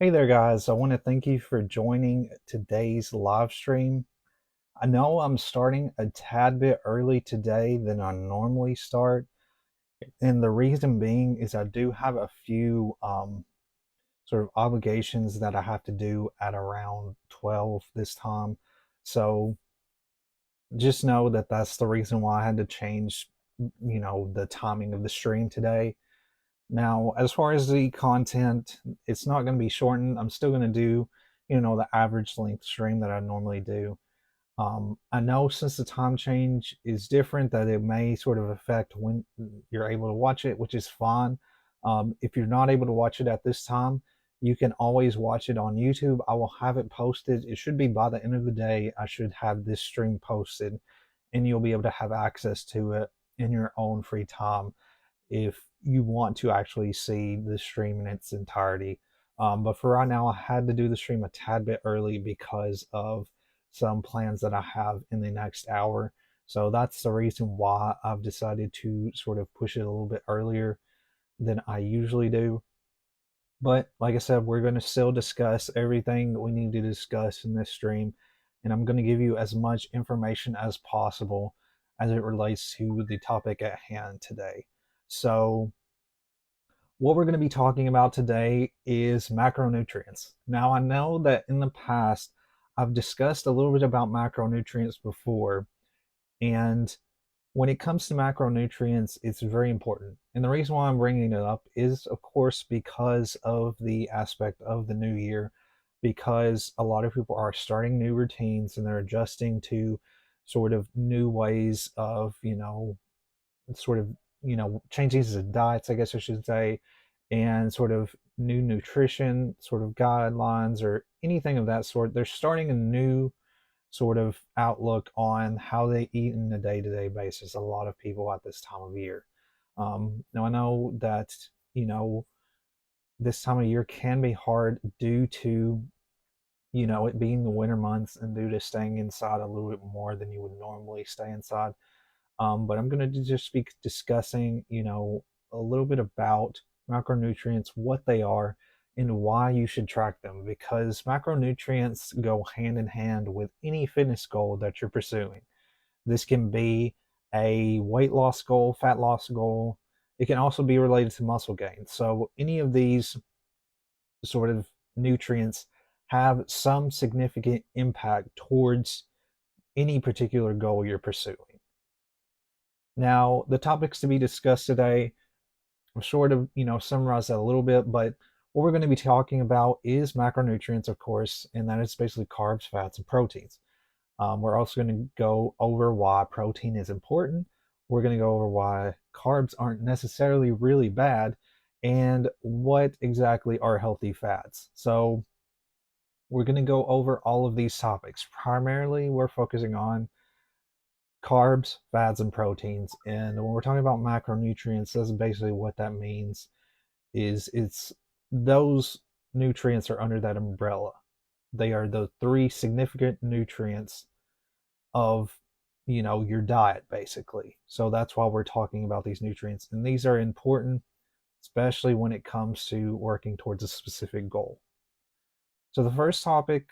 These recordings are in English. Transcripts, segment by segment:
Hey there, guys. I want to thank you for joining today's live stream. I know I'm starting a tad bit early today than I normally start, and the reason being is I do have a few sort of obligations that I have to do at around 12 this time. So just know that that's the reason why I had to change, the timing of the stream today. Now, as far as the content, it's not going to be shortened. I'm still going to do, the average length stream that I normally do. I know since the time change is different, that it may sort of affect when you're able to watch it, which is fine. If you're not able to watch it at this time, you can always watch it on YouTube. I will have it posted. It should be by the end of the day. I should have this stream posted, and you'll be able to have access to it in your own free time if you want to actually see the stream in its entirety. But for right now, I had to do the stream a tad bit early because of some plans that I have in the next hour. So that's the reason why I've decided to sort of push it a little bit earlier than I usually do. But like I said, we're going to still discuss everything that we need to discuss in this stream. And I'm going to give you as much information as possible as it relates to the topic at hand today. So, what we're going to be talking about today is macronutrients. Now, I know that in the past, I've discussed a little bit about macronutrients before, and when it comes to macronutrients, it's very important. And the reason why I'm bringing it up is, of course, because of the aspect of the new year, because a lot of people are starting new routines and they're adjusting to sort of new ways of, sort of, changes of diets, I guess I should say, and sort of new nutrition sort of guidelines or anything of that sort. They're starting a new sort of outlook on how they eat in a day-to-day basis. A lot of people at this time of year. Now I know that this time of year can be hard due to it being the winter months and due to staying inside a little bit more than you would normally stay inside. But I'm going to just be discussing, a little bit about macronutrients, what they are, and why you should track them, because macronutrients go hand in hand with any fitness goal that you're pursuing. This can be a weight loss goal, fat loss goal. It can also be related to muscle gain. So, any of these sort of nutrients have some significant impact towards any particular goal you're pursuing. Now, the topics to be discussed today, I've sort of, summarized that a little bit, but what we're going to be talking about is macronutrients, of course, and that is basically carbs, fats, and proteins. We're also going to go over why protein is important. We're going to go over why carbs aren't necessarily really bad and what exactly are healthy fats. So, we're going to go over all of these topics. Primarily, we're focusing on carbs, fats, and proteins. And when we're talking about macronutrients, that's basically what that means is it's those nutrients are under that umbrella. They are the three significant nutrients of your diet basically. So that's why we're talking about these nutrients. And these are important, especially when it comes to working towards a specific goal. So the first topic,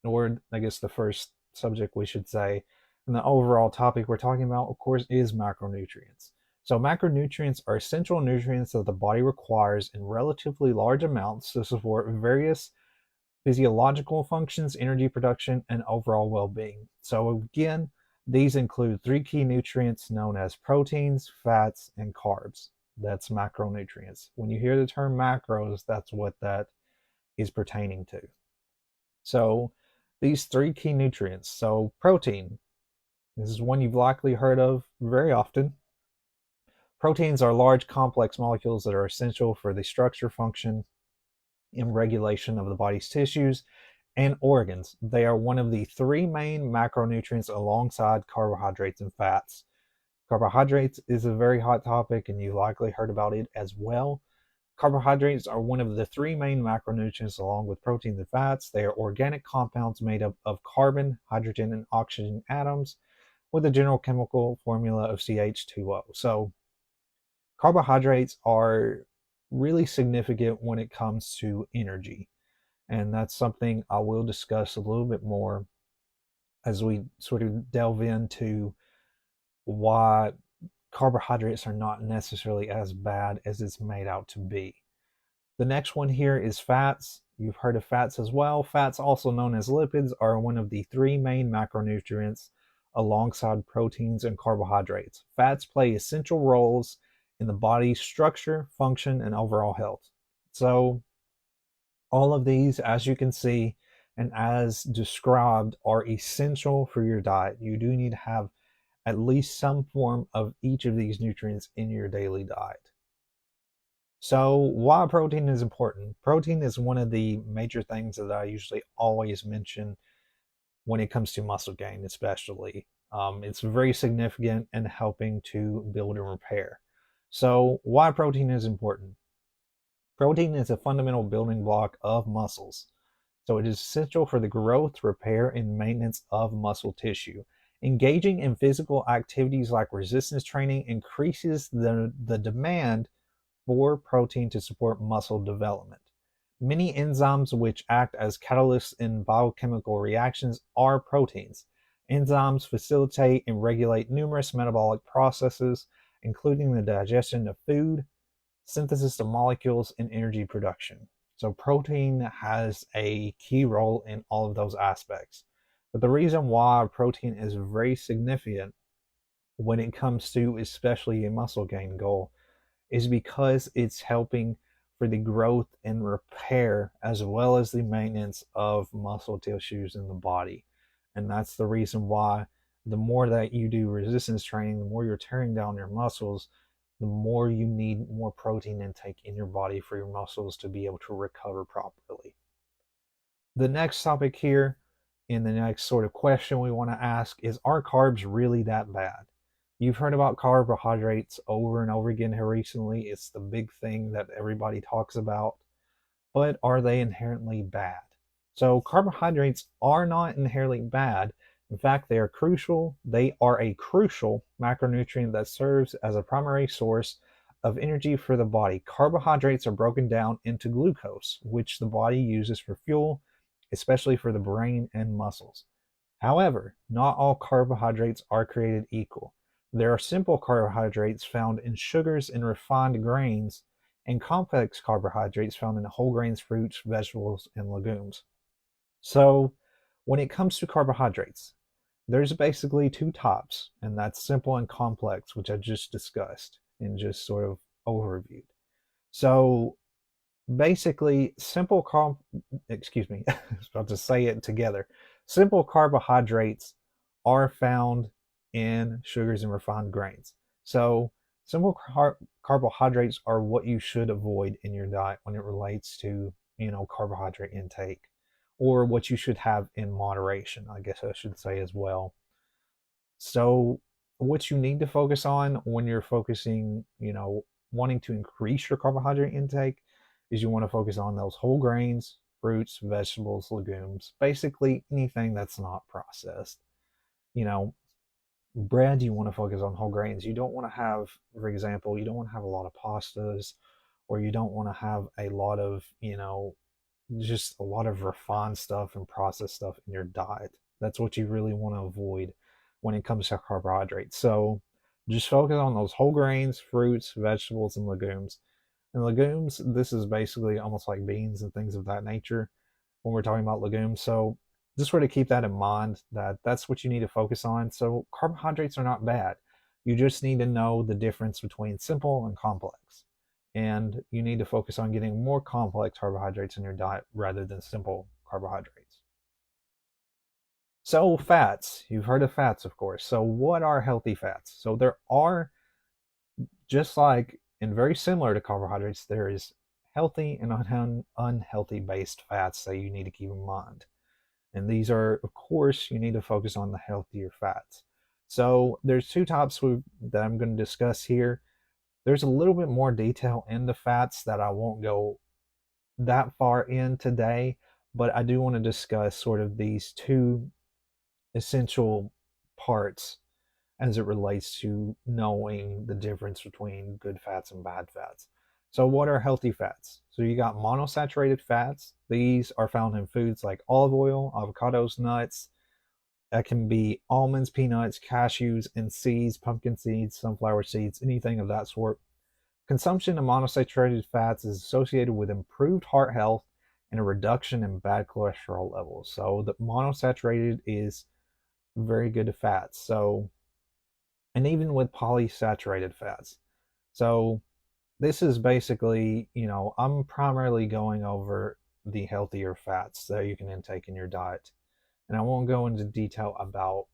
or I guess the first subject we should say, and the overall topic we're talking about, of course, is macronutrients. So, macronutrients are essential nutrients that the body requires in relatively large amounts to support various physiological functions, energy production, and overall well being. So, again, these include three key nutrients known as proteins, fats, and carbs. That's macronutrients. When you hear the term macros, that's what that is pertaining to. So, these three key nutrients. So, protein, this is one you've likely heard of very often. Proteins are large, complex molecules that are essential for the structure, function, and regulation of the body's tissues and organs. They are one of the three main macronutrients alongside carbohydrates and fats. Carbohydrates is a very hot topic, and you likely heard about it as well. Carbohydrates are one of the three main macronutrients along with proteins and fats. They are organic compounds made up of carbon, hydrogen, and oxygen atoms with a general chemical formula of CH2O. So, carbohydrates are really significant when it comes to energy. And that's something I will discuss a little bit more as we sort of delve into why carbohydrates are not necessarily as bad as it's made out to be. The next one here is fats. You've heard of fats as well. Fats, also known as lipids, are one of the three main macronutrients alongside proteins and carbohydrates. Fats play essential roles in the body's structure, function, and overall health. So, all of these, as you can see and as described, are essential for your diet. You do need to have at least some form of each of these nutrients in your daily diet. So, why protein is important? Protein is one of the major things that I usually always mention when it comes to muscle gain, especially. It's very significant in helping to build and repair. So, why protein is important? Protein is a fundamental building block of muscles. So, it is essential for the growth, repair, and maintenance of muscle tissue. Engaging in physical activities like resistance training increases the demand for protein to support muscle development. Many enzymes which act as catalysts in biochemical reactions are proteins. Enzymes facilitate and regulate numerous metabolic processes, including the digestion of food, synthesis of molecules, and energy production. So, protein has a key role in all of those aspects. But the reason why protein is very significant when it comes to especially a muscle gain goal is because it's helping for the growth and repair as well as the maintenance of muscle tissues in the body. And that's the reason why the more that you do resistance training, the more you're tearing down your muscles, the more you need more protein intake in your body for your muscles to be able to recover properly. The next topic here, and the next sort of question we want to ask is, are carbs really that bad? You've heard about carbohydrates over and over again here recently. It's the big thing that everybody talks about. But are they inherently bad? So, carbohydrates are not inherently bad. In fact, they are crucial. They are a crucial macronutrient that serves as a primary source of energy for the body. Carbohydrates are broken down into glucose, which the body uses for fuel, especially for the brain and muscles. However, not all carbohydrates are created equal. There are simple carbohydrates found in sugars and refined grains, and complex carbohydrates found in whole grains, fruits, vegetables, and legumes. So, when it comes to carbohydrates, there's basically two types, and that's simple and complex, which I just discussed and just sort of overviewed. So, basically, excuse me, I was about to say it together. Simple carbohydrates are found in sugars and refined grains. So, simple carbohydrates are what you should avoid in your diet when it relates to, carbohydrate intake, or what you should have in moderation, I guess I should say as well. So, what you need to focus on when you're focusing, wanting to increase your carbohydrate intake is you want to focus on those whole grains, fruits, vegetables, legumes, basically anything that's not processed. You know, bread, you want to focus on whole grains. You don't want to have, for example, you don't want to have a lot of pastas, or you don't want to have a lot of, just a lot of refined stuff and processed stuff in your diet. That's what you really want to avoid when it comes to carbohydrates. So just focus on those whole grains, fruits, vegetables, and legumes. And legumes, this is basically almost like beans and things of that nature when we're talking about legumes. So just sort of keep that in mind, that that's what you need to focus on. So carbohydrates are not bad. You just need to know the difference between simple and complex. And you need to focus on getting more complex carbohydrates in your diet rather than simple carbohydrates. So fats, you've heard of fats, of course. So what are healthy fats? So there are, just like and very similar to carbohydrates, there is healthy and unhealthy based fats that you need to keep in mind. And these are, of course, you need to focus on the healthier fats. So there's two types that I'm going to discuss here. There's a little bit more detail in the fats that I won't go that far in today, but I do want to discuss sort of these two essential parts as it relates to knowing the difference between good fats and bad fats. So what are healthy fats? So you got monosaturated fats. These are found in foods like olive oil, avocados, nuts. That can be almonds, peanuts, cashews, and seeds, pumpkin seeds, sunflower seeds, anything of that sort. Consumption of monosaturated fats is associated with improved heart health and a reduction in bad cholesterol levels. So the monosaturated is very good to fats. So, and even with polysaturated fats. So this is basically, I'm primarily going over the healthier fats that you can intake in your diet. And I won't go into detail about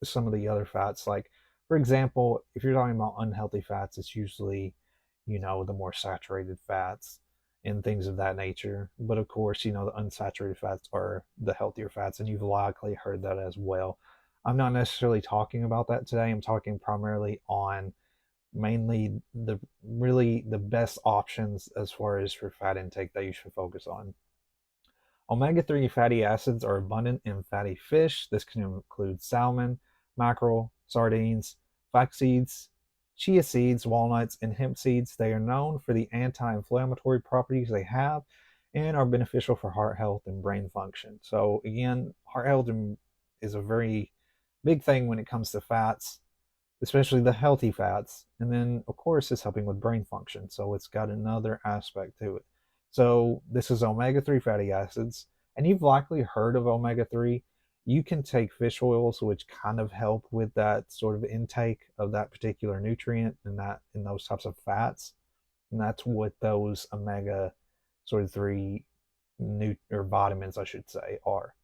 some of the other fats. Like, for example, if you're talking about unhealthy fats, it's usually, the more saturated fats and things of that nature. But of course, the unsaturated fats are the healthier fats, and you've likely heard that as well. I'm not necessarily talking about that today. I'm talking primarily on mainly the best options as far as for fat intake that you should focus on. Omega-3 fatty acids are abundant in fatty fish. This can include salmon, mackerel, sardines, flax seeds, chia seeds, walnuts, and hemp seeds. They are known for the anti-inflammatory properties they have and are beneficial for heart health and brain function. So again, heart health is a very big thing when it comes to fats, especially the healthy fats. And then, of course, it's helping with brain function. So it's got another aspect to it. So this is omega-3 fatty acids. And you've likely heard of omega-3. You can take fish oils, which kind of help with that sort of intake of that particular nutrient and that in those types of fats. And that's what those omega sort of 3 or vitamins, I should say, are.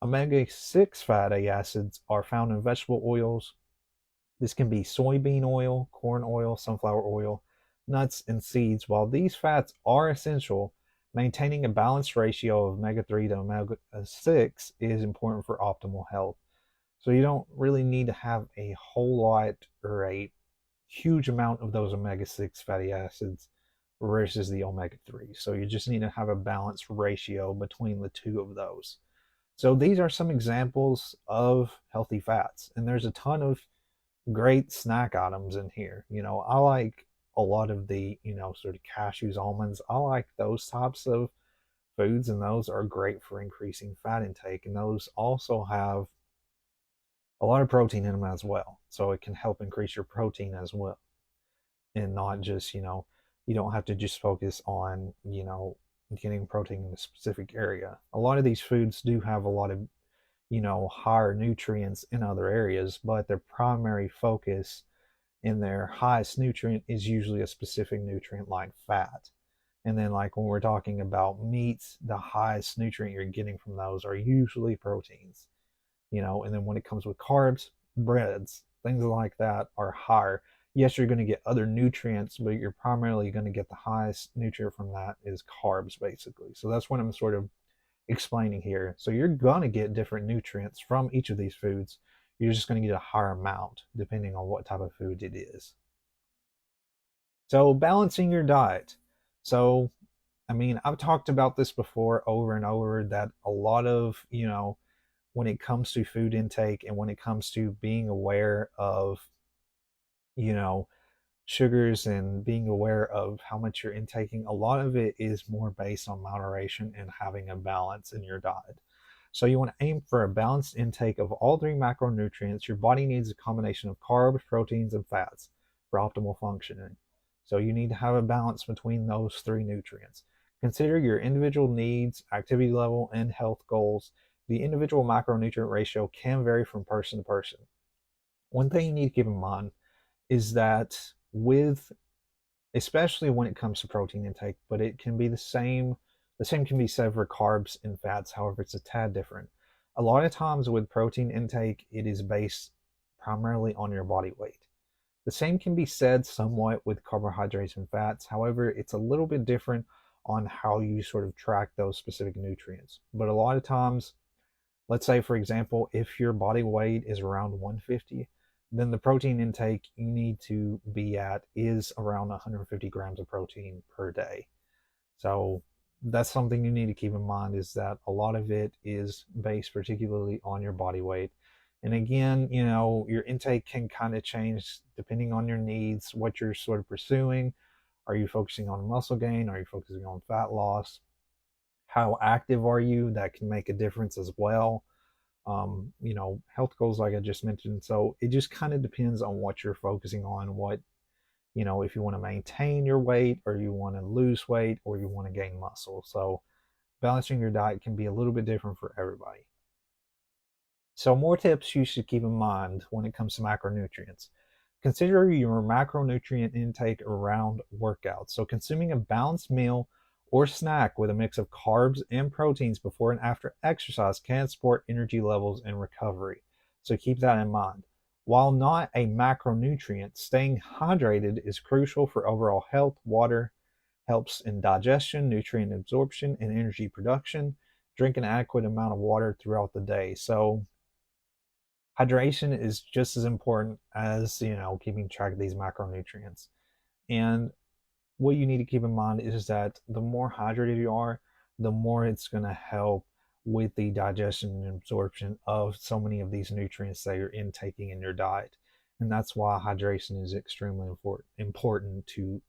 Omega-6 fatty acids are found in vegetable oils. This can be soybean oil, corn oil, sunflower oil, nuts, and seeds. While these fats are essential, maintaining a balanced ratio of omega-3 to omega-6 is important for optimal health. So you don't really need to have a whole lot or a huge amount of those omega-6 fatty acids versus the omega-3. So you just need to have a balanced ratio between the two of those. So these are some examples of healthy fats, and there's a ton of great snack items in here. I like a lot of the, sort of cashews, almonds. I like those types of foods, and those are great for increasing fat intake. And those also have a lot of protein in them as well. So it can help increase your protein as well. And not just, you don't have to just focus on, getting protein in a specific area. A lot of these foods do have a lot of higher nutrients in other areas, but their primary focus in their highest nutrient is usually a specific nutrient like fat. And then, like when we're talking about meats, the highest nutrient you're getting from those are usually proteins, and then when it comes with carbs, breads, things like that are higher. Yes, you're going to get other nutrients, but you're primarily going to get the highest nutrient from that is carbs, basically. So that's what I'm sort of explaining here. So you're going to get different nutrients from each of these foods. You're just going to get a higher amount depending on what type of food it is. So balancing your diet. So, I've talked about this before over and over that a lot of, when it comes to food intake and when it comes to being aware of, you know, sugars and being aware of how much you're intaking, a lot of it is more based on moderation and having a balance in your diet. So you want to aim for a balanced intake of all three macronutrients. Your body needs a combination of carbs, proteins, and fats for optimal functioning. So you need to have a balance between those three nutrients. Consider your individual needs, activity level, and health goals. The individual macronutrient ratio can vary from person to person. One thing you need to keep in mind is that especially when it comes to protein intake, but it can be the same can be said for carbs and fats. However, it's a tad different. A lot of times with protein intake, it is based primarily on your body weight. The same can be said somewhat with carbohydrates and fats. However, it's a little bit different on how you sort of track those specific nutrients. But a lot of times, let's say, for example, if your body weight is around 150, then the protein intake you need to be at is around 150 grams of protein per day. So that's something you need to keep in mind, is that a lot of it is based particularly on your body weight. And again, your intake can kind of change depending on your needs, what you're sort of pursuing, Are you focusing on muscle gain? Are you focusing on fat loss? How active are you? That can make a difference as well. Health goals, like I just mentioned. So it just kind of depends on what you're focusing on, if you want to maintain your weight or you want to lose weight or you want to gain muscle. So balancing your diet can be a little bit different for everybody. So more tips you should keep in mind when it comes to macronutrients. Consider your macronutrient intake around workouts. So consuming a balanced meal or snack with a mix of carbs and proteins before and after exercise can support energy levels and recovery. So keep that in mind. While not a macronutrient, staying hydrated is crucial for overall health. Water helps in digestion, nutrient absorption, and energy production. Drink an adequate amount of water throughout the day. So hydration is just as important as keeping track of these macronutrients. And what you need to keep in mind is that the more hydrated you are, the more it's going to help with the digestion and absorption of so many of these nutrients that you're intaking in your diet. And that's why hydration is extremely important to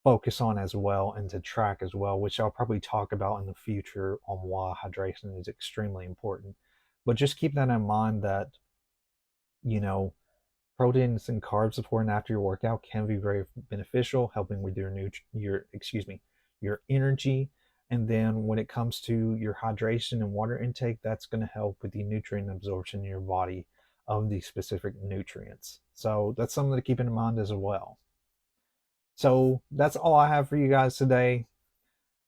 focus on as well and to track as well, which I'll probably talk about in the future on why hydration is extremely important. But just keep that in mind that, you know, proteins and carbs before and after your workout can be very beneficial, helping with your energy. And then when it comes to your hydration and water intake, that's going to help with the nutrient absorption in your body of the specific nutrients. So that's something to keep in mind as well. So that's all I have for you guys today.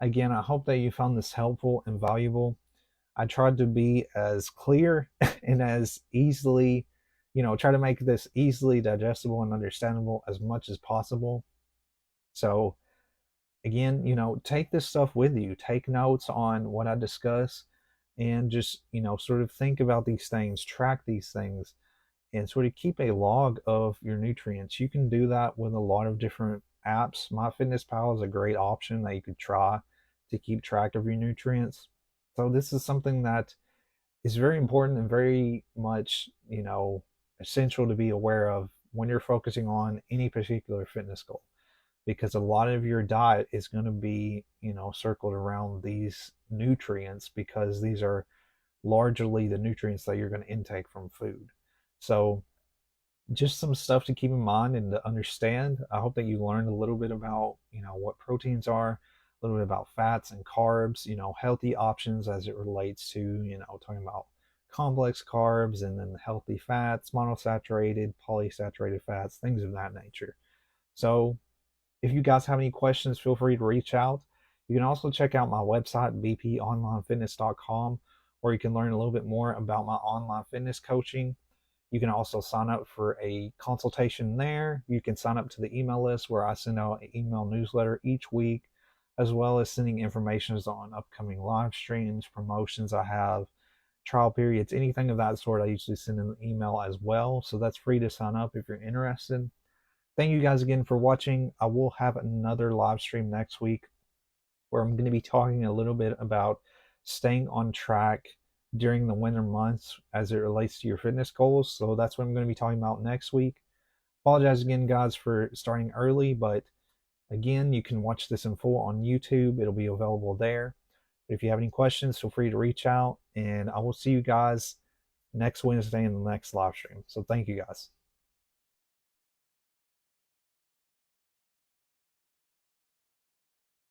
Again, I hope that you found this helpful and valuable. I tried to be as clear and as easily, try to make this easily digestible and understandable as much as possible. So, again, take this stuff with you, take notes on what I discuss, and just, sort of think about these things, track these things, and sort of keep a log of your nutrients. You can do that with a lot of different apps. MyFitnessPal is a great option that you could try to keep track of your nutrients. So this is something that is very important and very much, essential to be aware of when you're focusing on any particular fitness goal, because a lot of your diet is going to be, circled around these nutrients, because these are largely the nutrients that you're going to intake from food. So just some stuff to keep in mind and to understand. I hope that you learned a little bit about, what proteins are, a little bit about fats and carbs, healthy options as it relates to, talking about complex carbs, and then healthy fats, monosaturated, polysaturated fats, things of that nature. So if you guys have any questions, feel free to reach out. You can also check out my website, bponlinefitness.com, where you can learn a little bit more about my online fitness coaching. You can also sign up for a consultation there. You can sign up to the email list where I send out an email newsletter each week, as well as sending information on upcoming live streams, promotions I have, trial periods, anything of that sort. I usually send an email as well. So that's free to sign up if you're interested. Thank you guys again for watching. I will have another live stream next week where I'm going to be talking a little bit about staying on track during the winter months as it relates to your fitness goals. So that's what I'm going to be talking about next week. Apologize again, guys, for starting early, but again, you can watch this in full on YouTube. It'll be available there. If you have any questions, feel free to reach out, and I will see you guys next Wednesday in the next live stream. So thank you, guys.